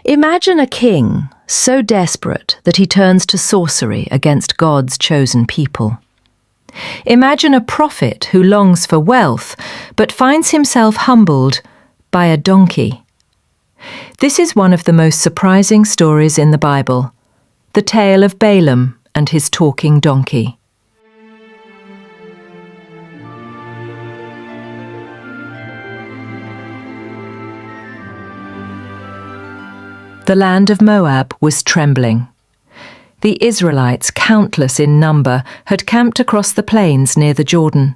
Imagine a king so desperate that he turns to sorcery against God's chosen people. Imagine a prophet who longs for wealth but finds himself humbled by a donkey. This is one of the most surprising stories in the Bible, the tale of Balaam and his talking donkey. The land of Moab was trembling. The Israelites, countless in number, had camped across the plains near the Jordan.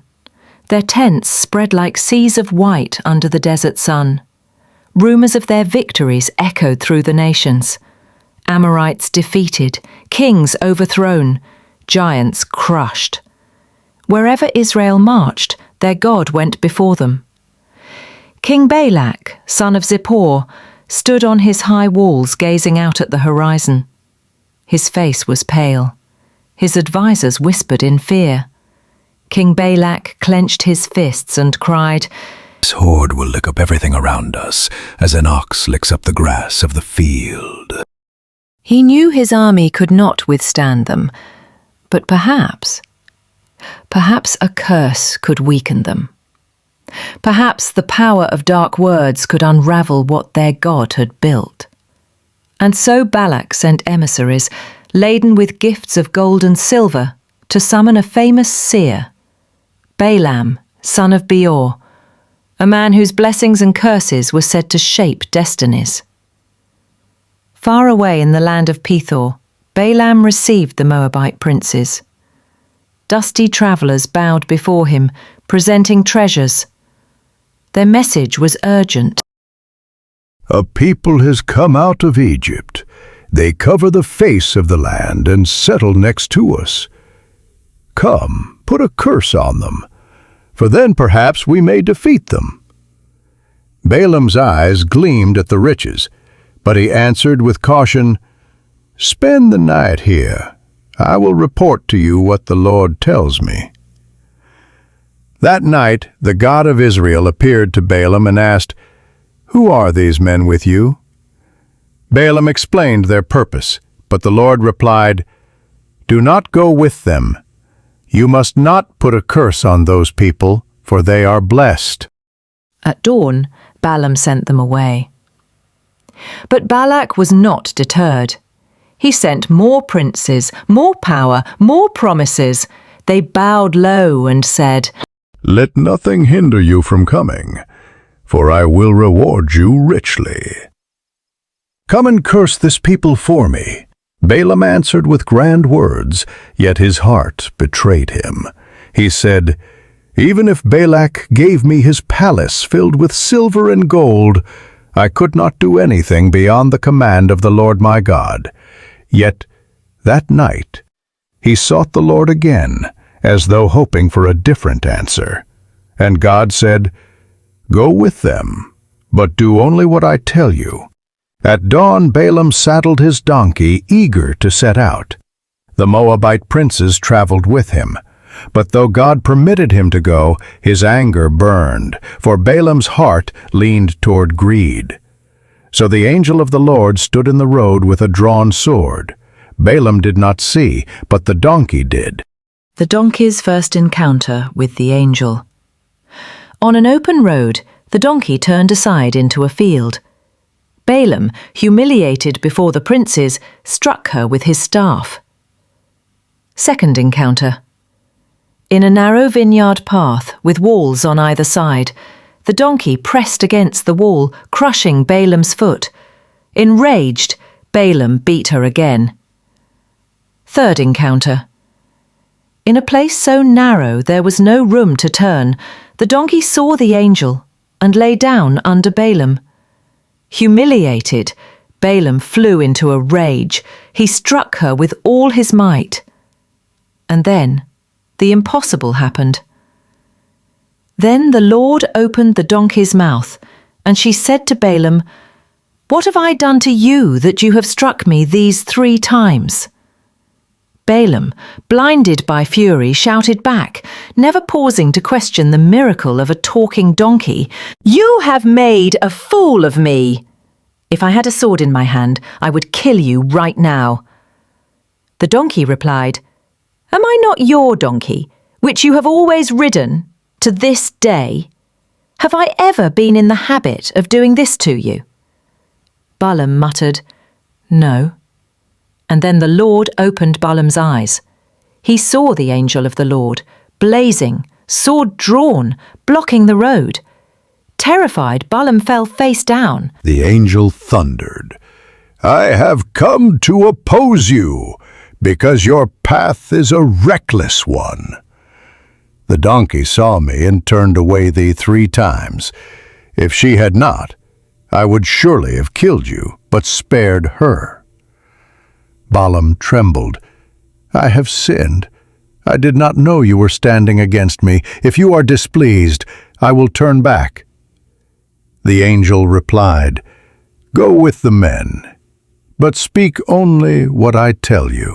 Their tents spread like seas of white under the desert sun. Rumours of their victories echoed through the nations. Amorites defeated, kings overthrown, giants crushed. Wherever Israel marched, their God went before them. King Balak, son of Zippor, stood on his high walls gazing out at the horizon. His face was pale. His advisers whispered in fear. King Balak clenched his fists and cried, "This horde will lick up everything around us, as an ox licks up the grass of the field." He knew his army could not withstand them, but perhaps a curse could weaken them. Perhaps the power of dark words could unravel what their God had built. And so Balak sent emissaries, laden with gifts of gold and silver, to summon a famous seer, Balaam, son of Beor, a man whose blessings and curses were said to shape destinies. Far away in the land of Pethor, Balaam received the Moabite princes. Dusty travellers bowed before him, presenting treasures. Their message was urgent. "A people has come out of Egypt. They cover the face of the land and settle next to us. Come, put a curse on them, for then perhaps we may defeat them." Balaam's eyes gleamed at the riches, but he answered with caution, "Spend the night here. I will report to you what the Lord tells me." That night the God of Israel appeared to Balaam and asked, "Who are these men with you?" Balaam explained their purpose, but the Lord replied, "Do not go with them. You must not put a curse on those people, for they are blessed." At dawn, Balaam sent them away. But Balak was not deterred. He sent more princes, more power, more promises. They bowed low and said, "Let nothing hinder you from coming, for I will reward you richly." "Come and curse this people for me." Balaam answered with grand words, yet his heart betrayed him. He said, "Even if Balak gave me his palace filled with silver and gold, I could not do anything beyond the command of the Lord my God." Yet that night he sought the Lord again, as though hoping for a different answer. And God said, "Go with them, but do only what I tell you." At dawn Balaam saddled his donkey, eager to set out. The Moabite princes traveled with him. But though God permitted him to go, his anger burned, for Balaam's heart leaned toward greed. So the angel of the Lord stood in the road with a drawn sword. Balaam did not see, but the donkey did. The donkey's first encounter with the angel. On an open road, the donkey turned aside into a field. Balaam, humiliated before the princes, struck her with his staff. Second encounter. In a narrow vineyard path with walls on either side, the donkey pressed against the wall, crushing Balaam's foot. Enraged, Balaam beat her again. Third encounter. In a place so narrow there was no room to turn, the donkey saw the angel and lay down under Balaam. Humiliated, Balaam flew into a rage. He struck her with all his might. And then the impossible happened. Then the Lord opened the donkey's mouth, and she said to Balaam, "What have I done to you that you have struck me these 3 times?" Balaam, blinded by fury, shouted back, never pausing to question the miracle of a talking donkey, "You have made a fool of me!" If I had a sword in my hand, I would kill you right now." The donkey replied, "Am I not your donkey, which you have always ridden, to this day? Have I ever been in the habit of doing this to you?" Balaam muttered, "No." And then the Lord opened Balaam's eyes. He saw the angel of the Lord, blazing, sword drawn, blocking the road. Terrified, Balaam fell face down. The angel thundered, "I have come to oppose you, because your path is a reckless one. The donkey saw me and turned away thee 3 times. If she had not, I would surely have killed you, but spared her." Balaam trembled. "I have sinned. I did not know you were standing against me. If you are displeased, I will turn back." The angel replied, "Go with the men, but speak only what I tell you."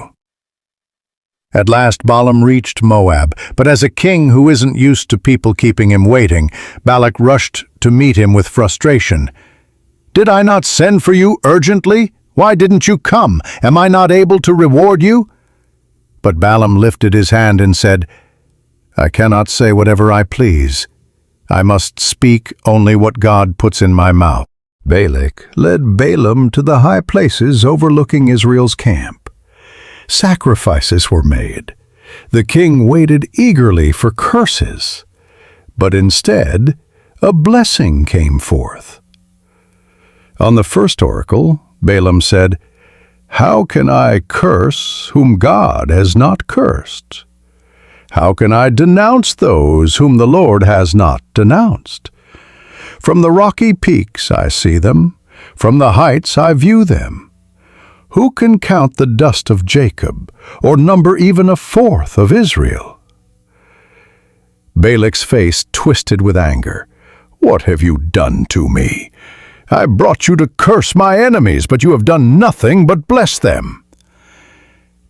At last Balaam reached Moab, but as a king who isn't used to people keeping him waiting, Balak rushed to meet him with frustration. "Did I not send for you urgently? Why didn't you come? Am I not able to reward you?" But Balaam lifted his hand and said, "I cannot say whatever I please. I must speak only what God puts in my mouth." Balak led Balaam to the high places overlooking Israel's camp. Sacrifices were made. The king waited eagerly for curses, but instead a blessing came forth. On the first oracle, Balaam said, "How can I curse whom God has not cursed? How can I denounce those whom the Lord has not denounced? From the rocky peaks I see them, from the heights I view them. Who can count the dust of Jacob, or number even 1/4 of Israel?" Balak's face twisted with anger. "What have you done to me? I brought you to curse my enemies, but you have done nothing but bless them."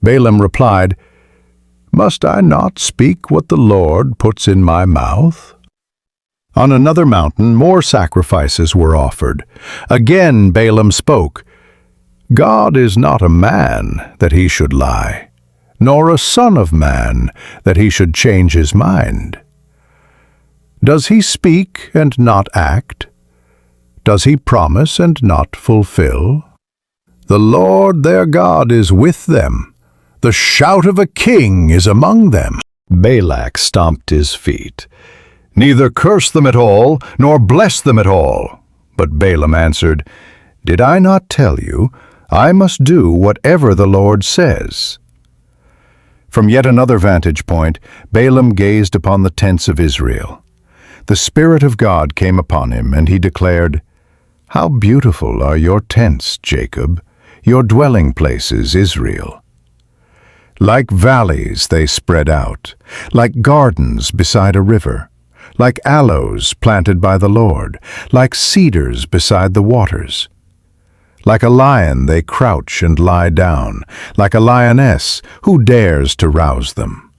Balaam replied, "Must I not speak what the Lord puts in my mouth?" On another mountain, more sacrifices were offered. Again Balaam spoke, "God is not a man that he should lie, nor a son of man that he should change his mind. Does he speak and not act? Does he promise and not fulfill? The Lord their God is with them. The shout of a king is among them." Balak stomped his feet. "Neither curse them at all, nor bless them at all." But Balaam answered, "Did I not tell you, I must do whatever the Lord says?" From yet another vantage point, Balaam gazed upon the tents of Israel. The Spirit of God came upon him, and he declared, "How beautiful are your tents, Jacob, your dwelling places, Israel. Like valleys they spread out, like gardens beside a river, like aloes planted by the Lord, like cedars beside the waters. Like a lion they crouch and lie down, like a lioness, who dares to rouse them?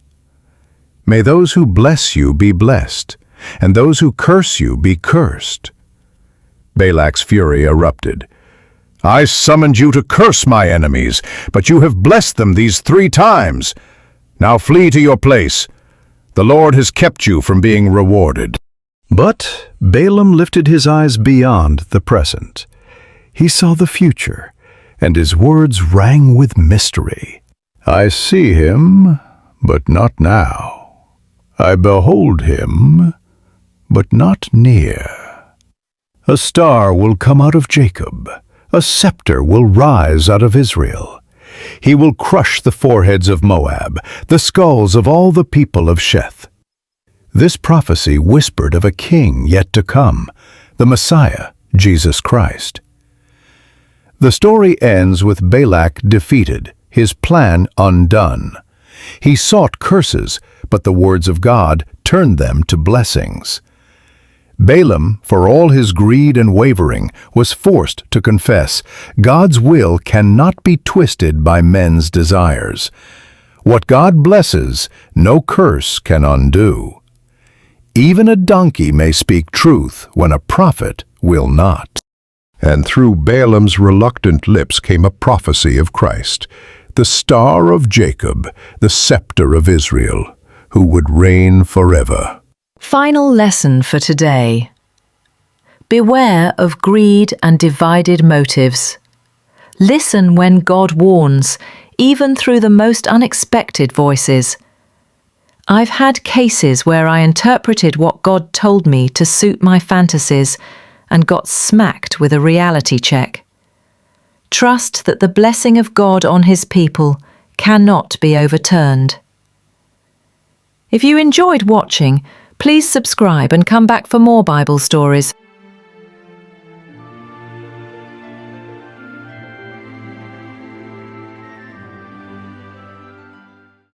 May those who bless you be blessed, and those who curse you be cursed." Balak's fury erupted. "I summoned you to curse my enemies, but you have blessed them these 3 times. Now flee to your place. The Lord has kept you from being rewarded." But Balaam lifted his eyes beyond the present. He saw the future, and his words rang with mystery. "I see him, but not now. I behold him, but not near. A star will come out of Jacob. A scepter will rise out of Israel. He will crush the foreheads of Moab, the skulls of all the people of Sheth." This prophecy whispered of a king yet to come, the Messiah, Jesus Christ. The story ends with Balak defeated, his plan undone. He sought curses, but the words of God turned them to blessings. Balaam, for all his greed and wavering, was forced to confess, God's will cannot be twisted by men's desires. What God blesses, no curse can undo. Even a donkey may speak truth when a prophet will not. And through Balaam's reluctant lips came a prophecy of Christ, the star of Jacob, the scepter of Israel, who would reign forever. Final lesson for today. Beware of greed and divided motives. Listen when God warns, even through the most unexpected voices. I've had cases where I interpreted what God told me to suit my fantasies and got smacked with a reality check. Trust that the blessing of God on His people cannot be overturned. If you enjoyed watching, please subscribe and come back for more Bible stories.